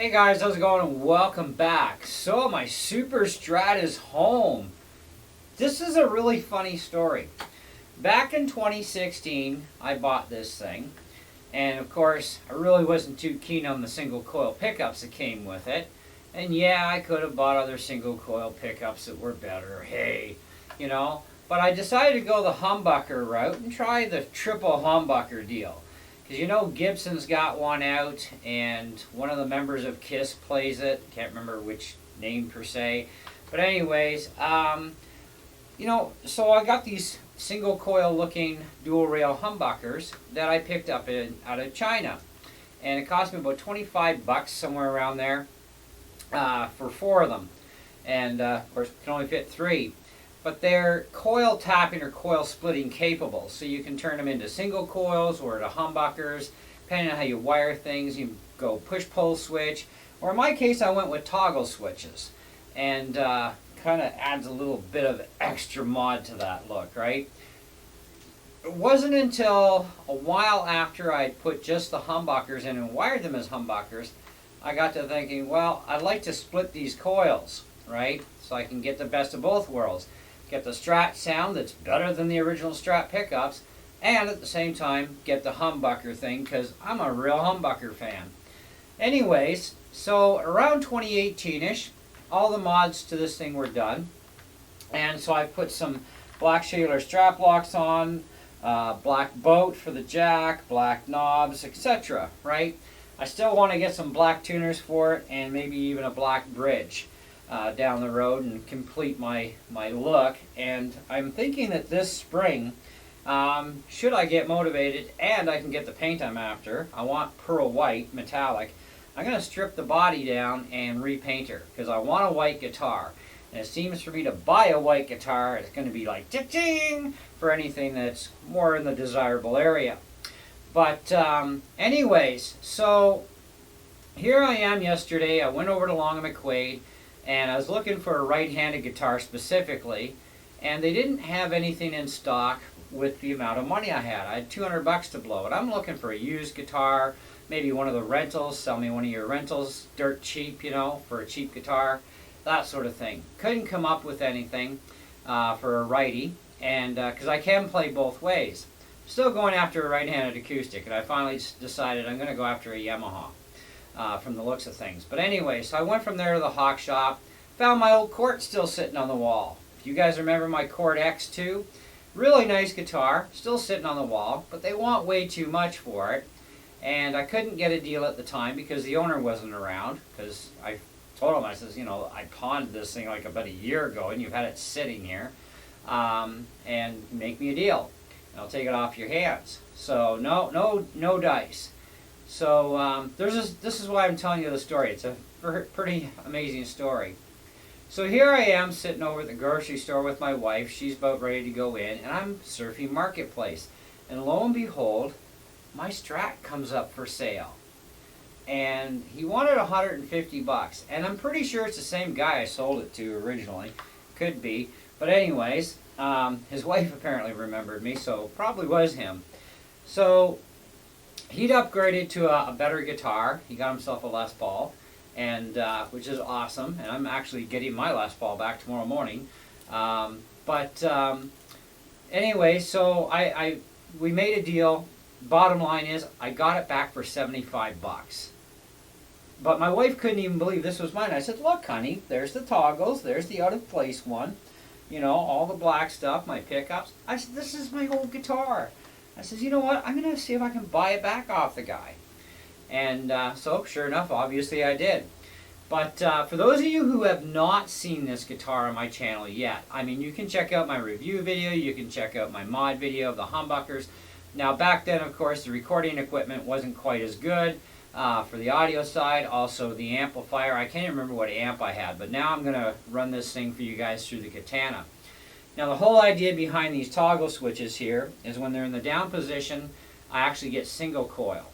Hey guys, how's it going and welcome back. So my Super Strat is home. This is a really funny story. Back in 2016, I bought this thing. And of course, I really wasn't too keen on the single coil pickups that came with it. And yeah, I could have bought other single coil pickups that were better. Hey, you know. But I decided to go the humbucker route and try the triple humbucker deal. Because you know Gibson's got one out, and one of the members of KISS plays it. Can't remember which name per se. But anyways, so I got these single coil looking dual rail humbuckers that I picked up out of China. And it cost me about 25 bucks, somewhere around there, for 4 of them. And of course, you can only fit 3. But they're coil tapping or coil splitting capable, so you can turn them into single coils or to humbuckers, depending on how you wire things. You go push-pull switch, or in my case I went with toggle switches, and kind of adds a little bit of extra mod to that look, right? It wasn't until a while after I put just the humbuckers in and wired them as humbuckers, I got to thinking, well, I'd like to split these coils, right? So I can get the best of both worlds. Get the Strat sound that's better than the original Strat pickups, and at the same time get the humbucker thing, because I'm a real humbucker fan. Anyways, so around 2018-ish, all the mods to this thing were done, and so I put some black Shaler strap locks on, black boat for the jack, black knobs, etc., right? I still want to get some black tuners for it, and maybe even a black bridge down the road and complete my look. And I'm thinking that this spring, should I get motivated and I can get the paint I'm after, I want pearl white metallic, I'm going to strip the body down and repaint her, because I want a white guitar. And it seems for me to buy a white guitar, it's going to be like ting for anything that's more in the desirable area. But anyways, so here I am yesterday. I went over to Long and McQuaid, and I was looking for a right-handed guitar specifically, and they didn't have anything in stock with the amount of money I had. I had 200 bucks to blow, and I'm looking for a used guitar, maybe one of the rentals, sell me one of your rentals, dirt cheap, you know, for a cheap guitar, that sort of thing. Couldn't come up with anything for a righty, and because I can play both ways. Still going after a right-handed acoustic, and I finally decided I'm going to go after a Yamaha. From the looks of things. But anyway, so I went from there to the Hawk Shop, found my old Cort still sitting on the wall. If you guys remember my Cort X2, really nice guitar, still sitting on the wall, but they want way too much for it. And I couldn't get a deal at the time because the owner wasn't around, because I told him, I says, you know, I pawned this thing like about a year ago and you've had it sitting here, and make me a deal. And I'll take it off your hands. So no dice. So this is why I'm telling you the story. It's a pretty amazing story. So here I am sitting over at the grocery store with my wife. She's about ready to go in, and I'm surfing Marketplace. And lo and behold, my Strat comes up for sale. And he wanted 150 bucks. And I'm pretty sure it's the same guy I sold it to originally. Could be. But anyways, his wife apparently remembered me, so probably was him. So he'd upgraded to a better guitar. He got himself a Les Paul, and which is awesome. And I'm actually getting my Les Paul back tomorrow morning. Anyway, so we made a deal. Bottom line is, I got it back for 75 bucks. But my wife couldn't even believe this was mine. I said, look, honey, there's the toggles, there's the out-of-place one, you know, all the black stuff, my pickups. I said, this is my old guitar. I says, you know what, I'm going to see if I can buy it back off the guy. And so, sure enough, obviously I did. But for those of you who have not seen this guitar on my channel yet, I mean, you can check out my review video, you can check out my mod video of the humbuckers. Now, back then, of course, the recording equipment wasn't quite as good for the audio side. Also, the amplifier, I can't remember what amp I had, but now I'm going to run this thing for you guys through the Katana. Now, the whole idea behind these toggle switches here is when they're in the down position, I actually get single coil.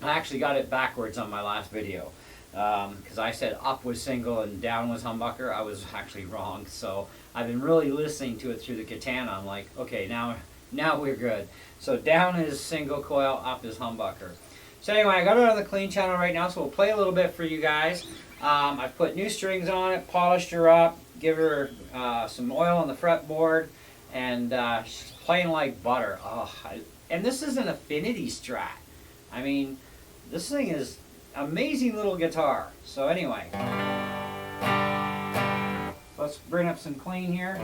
I actually got it backwards on my last video because I said up was single and down was humbucker. I was actually wrong. So I've been really listening to it through the Katana. I'm like, okay, now we're good. So down is single coil, up is humbucker. So anyway, I got it on the clean channel right now, so we'll play a little bit for you guys. I've put new strings on it, polished her up, give her some oil on the fretboard, and she's playing like butter. Oh, and this is an Affinity Strat. I mean, this thing is amazing little guitar. So anyway, let's bring up some clean here.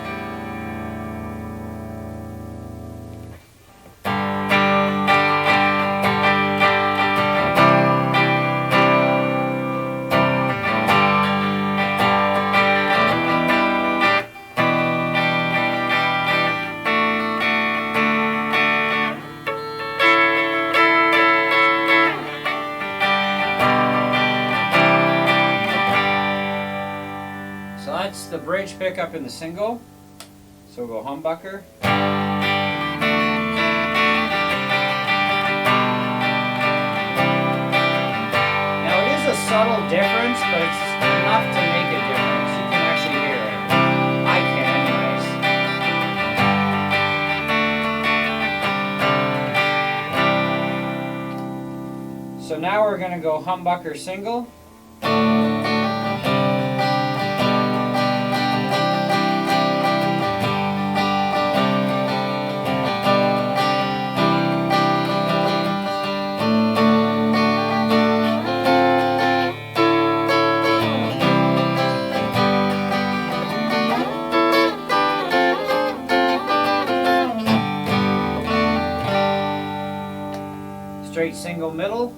So that's the bridge pickup in the single. So we'll go humbucker. Now it is a subtle difference, but it's enough to make a difference. You can actually hear it. I can anyways. So now we're going to go humbucker single. Straight single middle.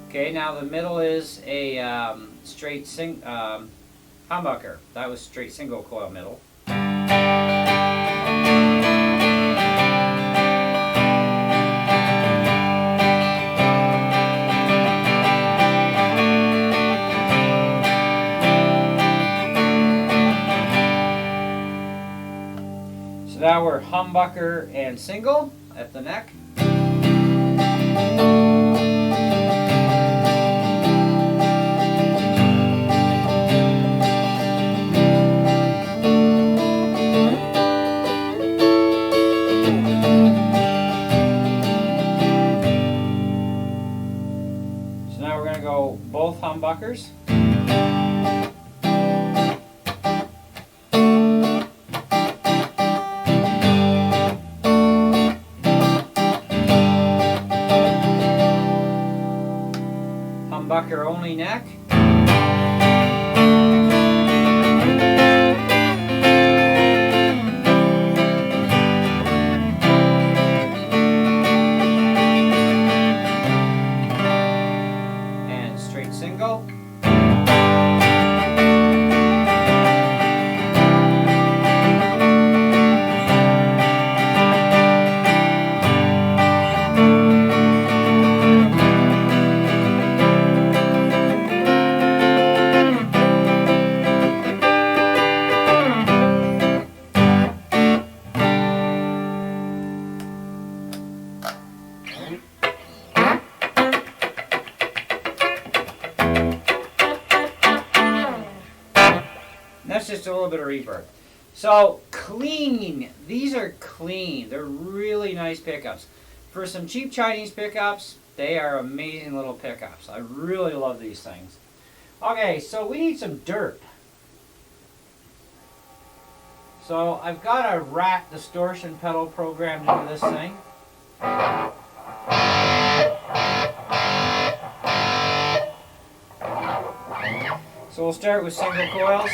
Okay, now the middle is a straight humbucker. That was straight single coil middle. So now we're humbucker and single at the neck. Both humbuckers. Humbucker only neck. Single. That's just a little bit of reverb. So clean. These are clean. They're really nice pickups. For some cheap Chinese pickups, they are amazing little pickups. I really love these things. Okay, so we need some dirt. So I've got a rat distortion pedal programmed into this thing. So we'll start with single coils.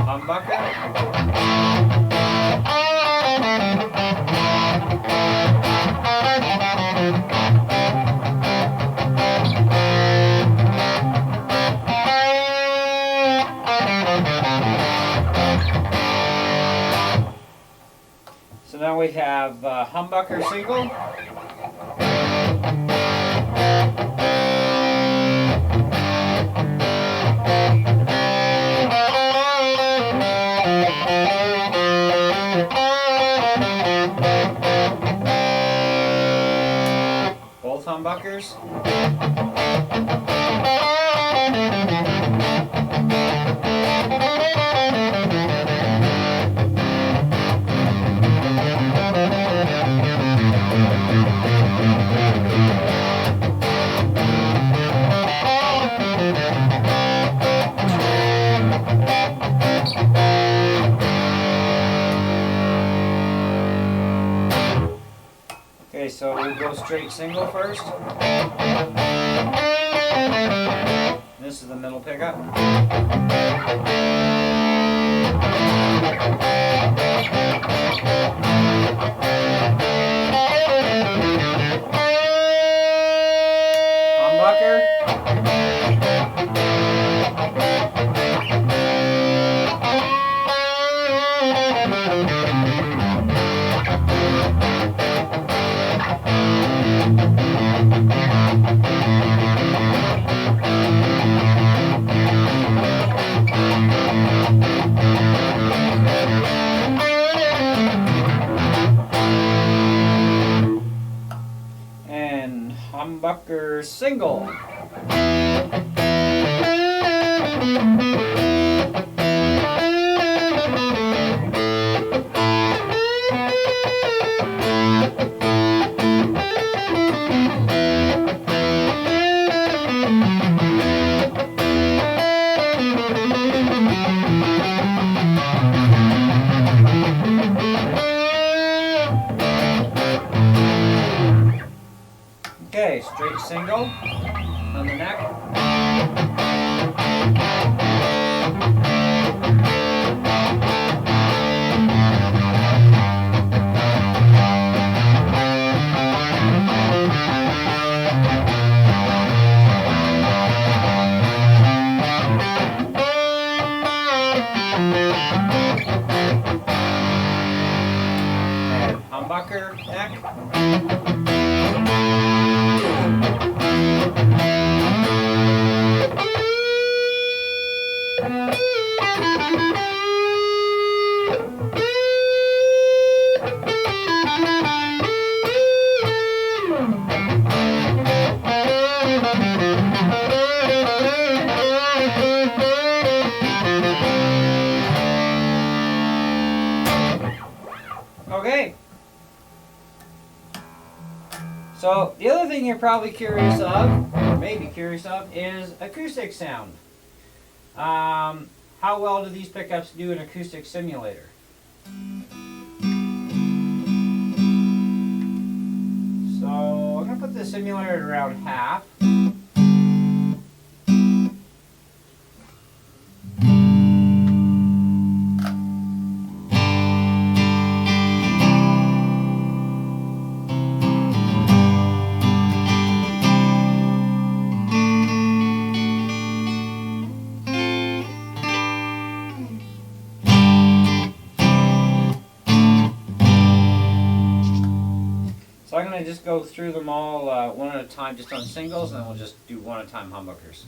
Humbucker. have humbucker single. Both humbuckers. Okay, so we'll go straight single first. This is the middle pickup. Humbucker. And humbucker single. Okay, straight single on the neck. And humbucker neck. Okay. So the other thing you're probably curious of, or maybe curious of, is acoustic sound. How well do these pickups do in acoustic simulator? So I'm going to put the simulator at around half. So I'm going to just go through them all one at a time, just on singles, and then we'll just do one at a time humbuckers.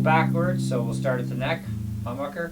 Backwards, so we'll start at the neck, humbucker.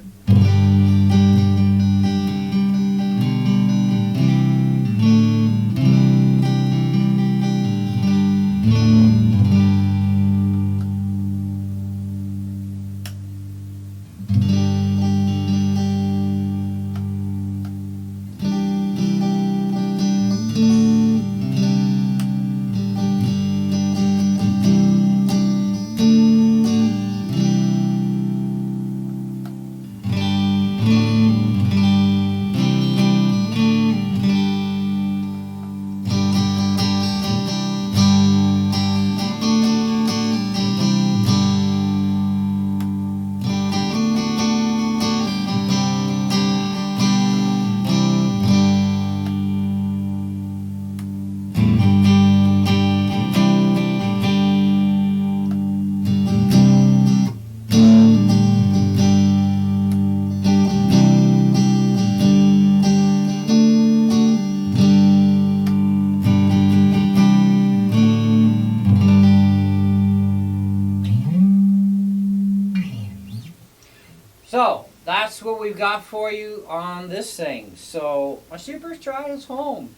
So that's what we've got for you on this thing. So my Super Strat is home.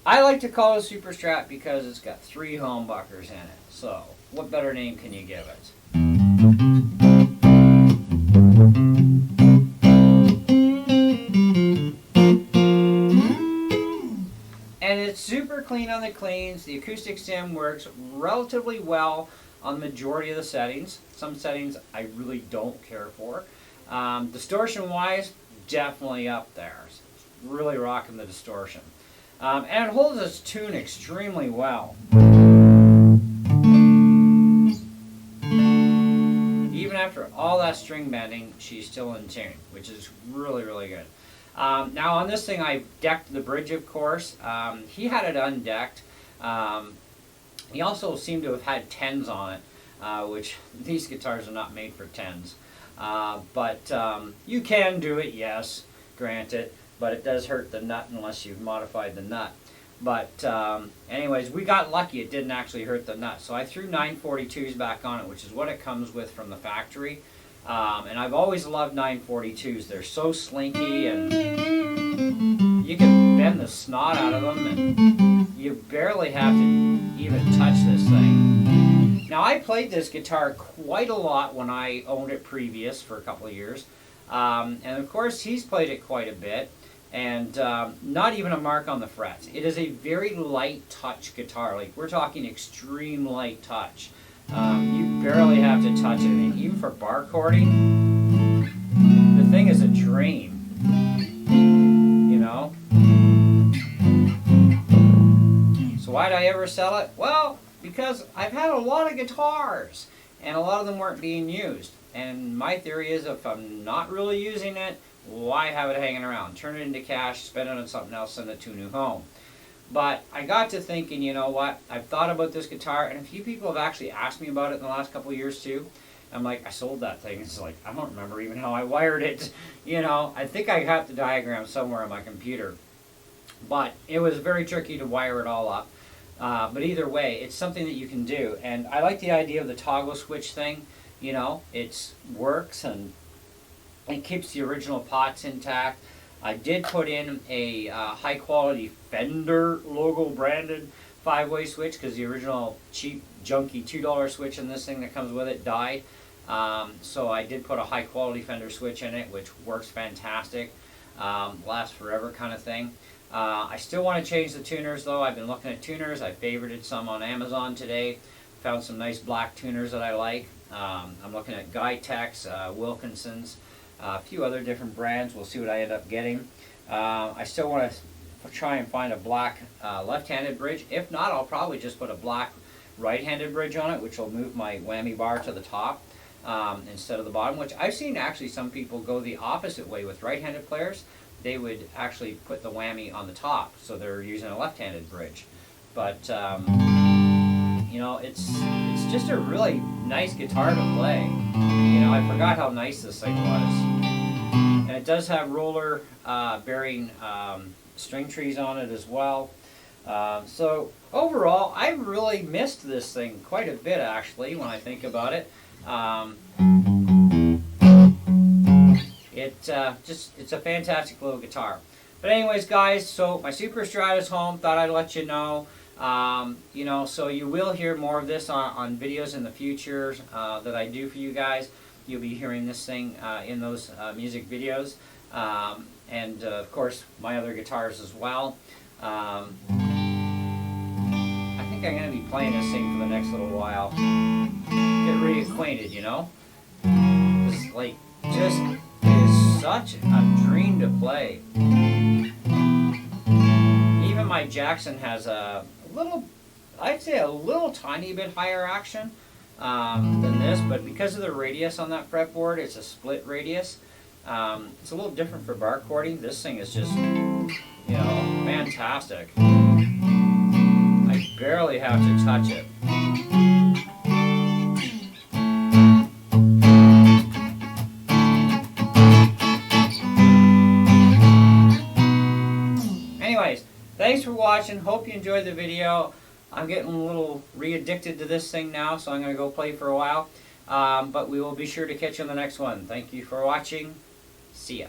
I like to call it a Super Strat because it's got 3 humbuckers in it. So what better name can you give it? And it's super clean on the cleans. The acoustic stem works relatively well on the majority of the settings. Some settings I really don't care for. Distortion wise, definitely up there. It's really rocking the distortion. And it holds its tune extremely well. Even after all that string bending, she's still in tune, which is really, really good. Now on this thing, I decked the bridge, of course. He had it undecked. He also seemed to have had 10s on it, which these guitars are not made for 10s. But you can do it, yes, granted, but it does hurt the nut unless you've modified the nut. But anyways, we got lucky, it didn't actually hurt the nut. So I threw 942s back on it, which is what it comes with from the factory. And I've always loved 942s. They're so slinky, and you can bend the snot out of them, and you barely have to even touch this thing. Now, I played this guitar quite a lot when I owned it previous for a couple of years. And of course, he's played it quite a bit, and not even a mark on the frets. It is a very light touch guitar. Like, we're talking extreme light touch. You barely have to touch it. I mean, even for bar chording, the thing is a dream, you know? So why did I ever sell it? Well, because I've had a lot of guitars, and a lot of them weren't being used. And my theory is, if I'm not really using it, why have it hanging around? Turn it into cash, spend it on something else, send it to a new home. But I got to thinking, you know what, I've thought about this guitar, and a few people have actually asked me about it in the last couple of years too. I'm like, I sold that thing. It's like, I don't remember even how I wired it. You know, I think I got the diagram somewhere on my computer. But it was very tricky to wire it all up. But either way, it's something that you can do. And I like the idea of the toggle switch thing. You know, it works, and it keeps the original pots intact. I did put in a high-quality Fender logo branded 5-way switch, because the original cheap, junky $2 switch in this thing that comes with it died. So I did put a high-quality Fender switch in it, which works fantastic. Lasts forever kind of thing. I still want to change the tuners, though. I've been looking at tuners. I favorited some on Amazon today. Found some nice black tuners that I like. I'm looking at Guy-Tech's, Wilkinson's, a few other different brands. We'll see what I end up getting. I still want to try and find a black left-handed bridge. If not, I'll probably just put a black right-handed bridge on it, which will move my whammy bar to the top instead of the bottom, which I've seen actually some people go the opposite way with right-handed players. They would actually put the whammy on the top, so they're using a left-handed bridge. But you know, it's just a really nice guitar to play. You know, I forgot how nice this thing was. And it does have roller bearing string trees on it as well. So overall, I really missed this thing quite a bit, actually, when I think about it. It's a fantastic little guitar. But anyways, guys, so my Super Strat is home. Thought I'd let you know. You know, so you will hear more of this on videos in the future that I do for you guys. You'll be hearing this thing in those music videos. And of course, my other guitars as well. I think I'm going to be playing this thing for the next little while. Get reacquainted, you know? This, like, just is such a dream to play. Even my Jackson has a little, I'd say a little tiny bit higher action than this, but because of the radius on that fretboard, it's a split radius. It's a little different for bar chording. This thing is just, you know, fantastic. I barely have to touch it. Anyways, thanks for watching. Hope you enjoyed the video. I'm getting a little re-addicted to this thing now, so I'm going to go play for a while. But we will be sure to catch you on the next one. Thank you for watching. See ya.